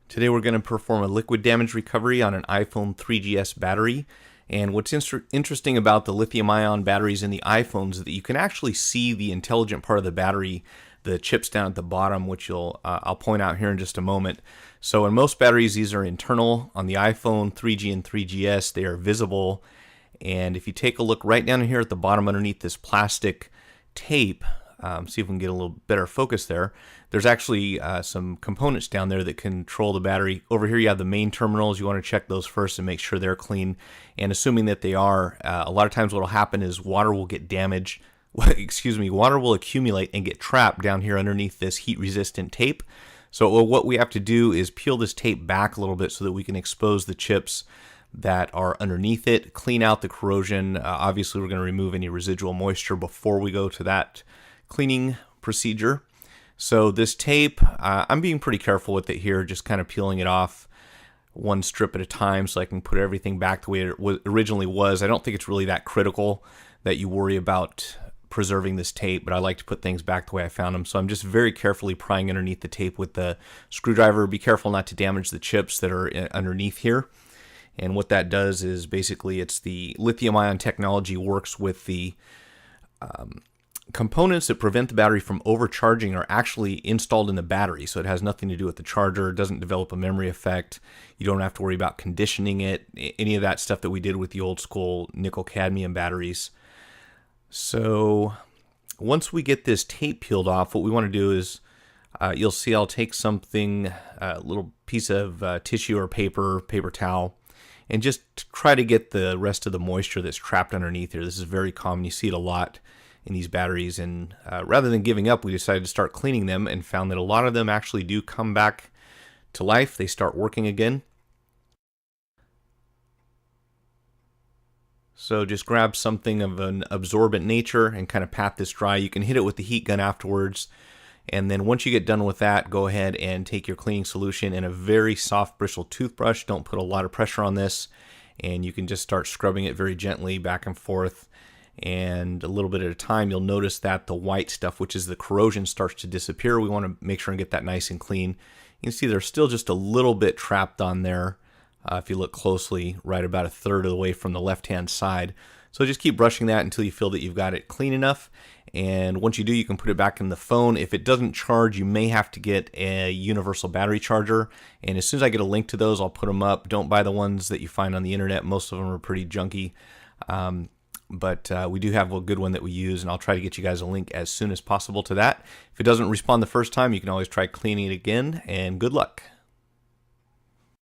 Today we're going to perform a liquid damage recovery on an iPhone 3GS battery. And what's interesting about the lithium-ion batteries in the iPhones is that you can actually see the intelligent part of the battery, the chips down at the bottom, which I'll point out here in just a moment. So in most batteries, these are internal. On the iPhone 3G and 3GS, they are visible. And if you take a look right down here at the bottom underneath this plastic tape, see if we can get a little better focus there. There's actually some components down there that control the battery. Over here you have the main terminals. You want to check those first and make sure they're clean. And assuming that they are, a lot of times what will happen is water will get damaged. Water will accumulate and get trapped down here underneath this heat-resistant tape. So what we have to do is peel this tape back a little bit so that we can expose the chips that are underneath it, clean out the corrosion. Obviously, we're going to remove any residual moisture before we go to that cleaning procedure. So this tape, I'm being pretty careful with it here, just kind of peeling it off one strip at a time so I can put everything back the way it originally was. I don't think it's really that critical that you worry about preserving this tape, but I like to put things back the way I found them. So I'm just very carefully prying underneath the tape with the screwdriver. Be careful not to damage the chips that are underneath here. And what that does is basically it's the lithium-ion technology works with the components that prevent the battery from overcharging are actually installed in the battery, so it has nothing to do with the charger. It doesn't develop a memory effect. You don't have to worry about conditioning it, any of that stuff that we did with the old school nickel cadmium batteries. So once we get this tape peeled off, what we want to do is you'll see I'll take something, a little piece of tissue or paper towel, and just try to get the rest of the moisture that's trapped underneath here. This is very common. You see it a lot in these batteries, and rather than giving up, we decided to start cleaning them and found that a lot of them actually do come back to life. They start working again. So just grab something of an absorbent nature and kind of pat this dry. You can hit it with the heat gun afterwards, and then once you get done with that, go ahead and take your cleaning solution and a very soft bristle toothbrush. Don't put a lot of pressure on this, and you can just start scrubbing it very gently back and forth. And a little bit at a time, you'll notice that the white stuff, which is the corrosion, starts to disappear. We want to make sure and get that nice and clean. You can see there's still just a little bit trapped on there. If you look closely, right about a third of the way from the left-hand side. So just keep brushing that until you feel that you've got it clean enough. And once you do, you can put it back in the phone. If it doesn't charge, you may have to get a universal battery charger. And as soon as I get a link to those, I'll put them up. Don't buy the ones that you find on the internet. Most of them are pretty junky. But we do have a good one that we use, and I'll try to get you guys a link as soon as possible to that. If it doesn't respond the first time, you can always try cleaning it again, and good luck.